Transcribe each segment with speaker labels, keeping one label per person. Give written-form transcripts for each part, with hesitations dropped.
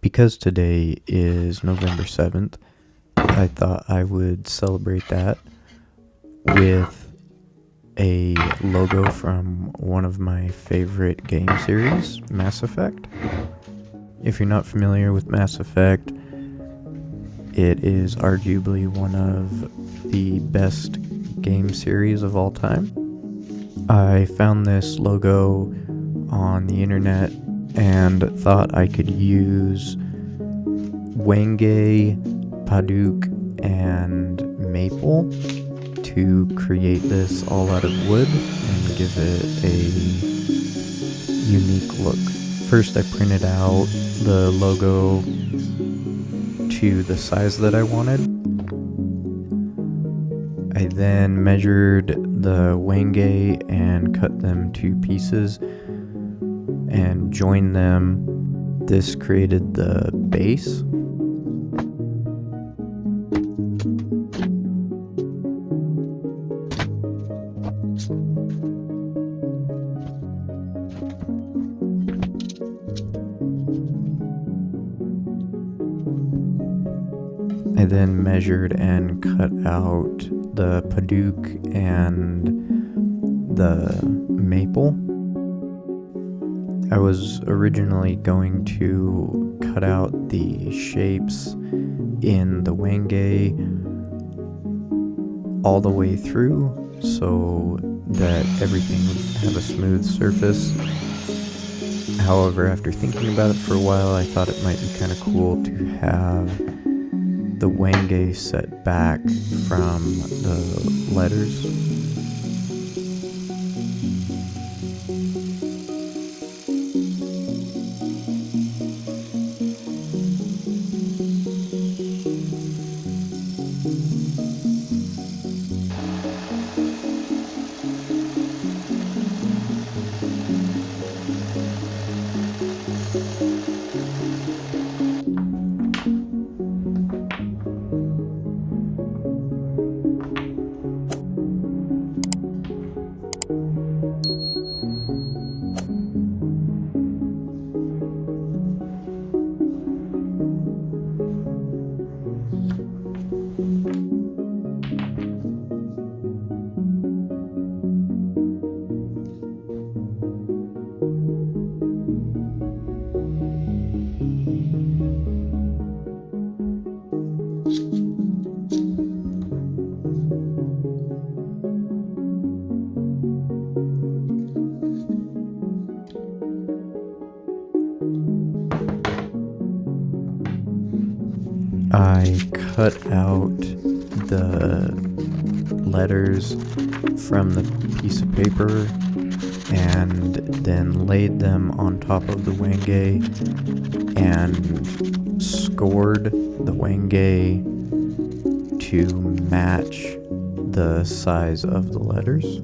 Speaker 1: Because today is November 7th, I thought I would celebrate that with a logo from one of my favorite game series, Mass Effect. If you're not familiar with Mass Effect, it is arguably one of the best game series of all time. I found this logo on the internet and thought I could use Wenge, Paduk, and Maple to create this all out of wood and give it a unique look. First, I printed out the logo to the size that I wanted. I then measured the Wenge and cut them to pieces and joined them. This created the base. I then measured and cut out the Paduk and the maple. I was originally going to cut out the shapes in the Wenge all the way through so that everything would have a smooth surface. However, after thinking about it for a while, I thought it might be kind of cool to have the Wenge set back from the letters. I cut out the letters from the piece of paper and then laid them on top of the Wenge and scored the Wenge to match the size of the letters.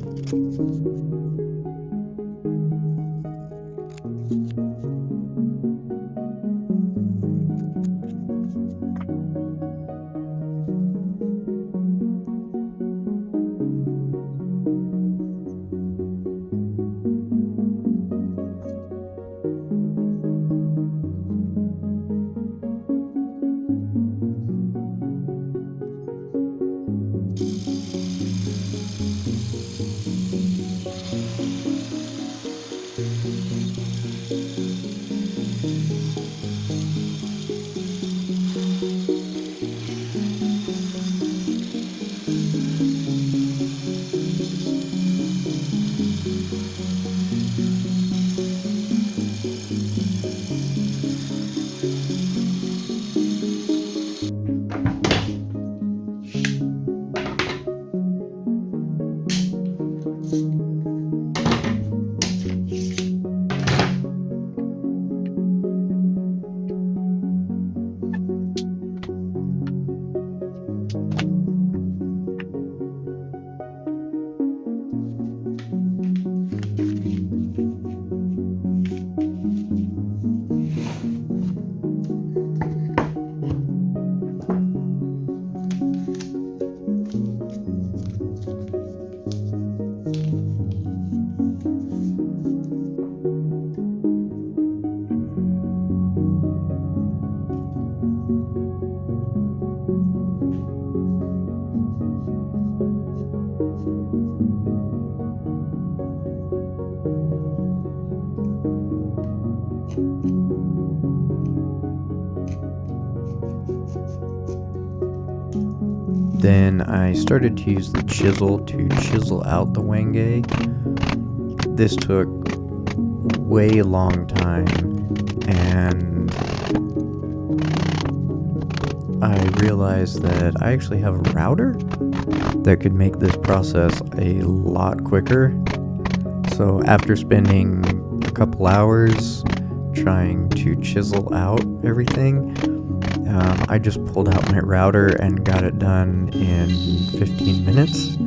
Speaker 1: Then I started to use the chisel to chisel out the wenge. This took way long time, and I realized that I actually have a router that could make this process a lot quicker. So after spending a couple hours trying to chisel out everything, I just pulled out my router and got it done in 15 minutes.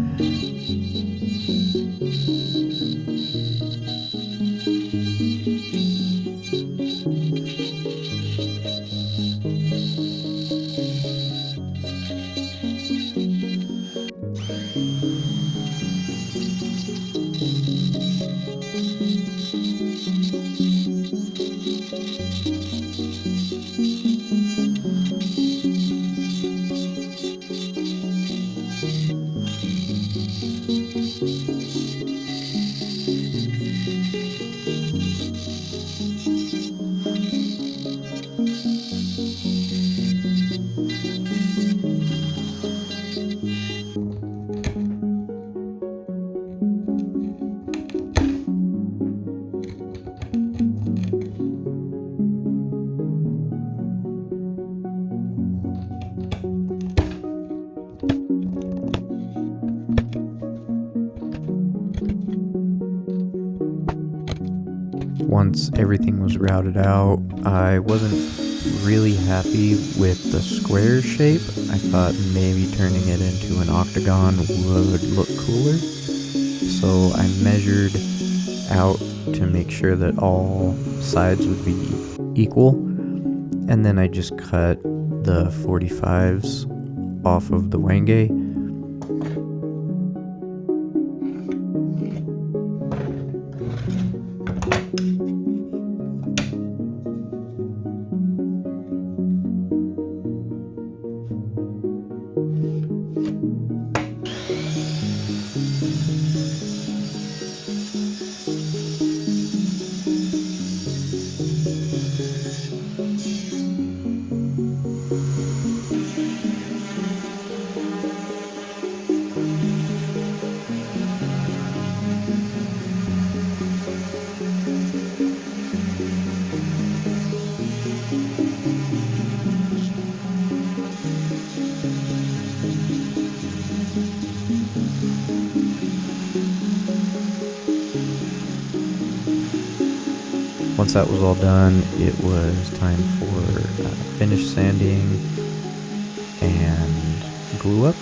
Speaker 1: Once everything was routed out, I wasn't really happy with the square shape. I thought maybe turning it into an octagon would look cooler. So I measured out to make sure that all sides would be equal. And then I just cut the 45s off of the wenge. Once that was all done, it was time for finish sanding and glue up.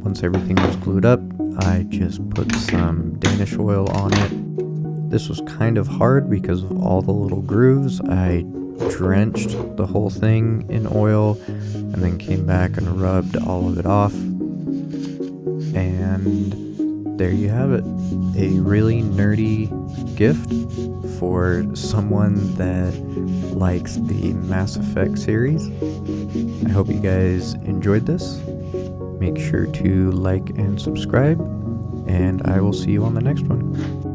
Speaker 1: Once everything was glued up, I just put some Danish oil on it. This was kind of hard because of all the little grooves. I drenched the whole thing in oil and then came back and rubbed all of it off. And there you have it. A really nerdy gift for someone that likes the Mass Effect series. I hope you guys enjoyed this. Make sure to like and subscribe, and I will see you on the next one.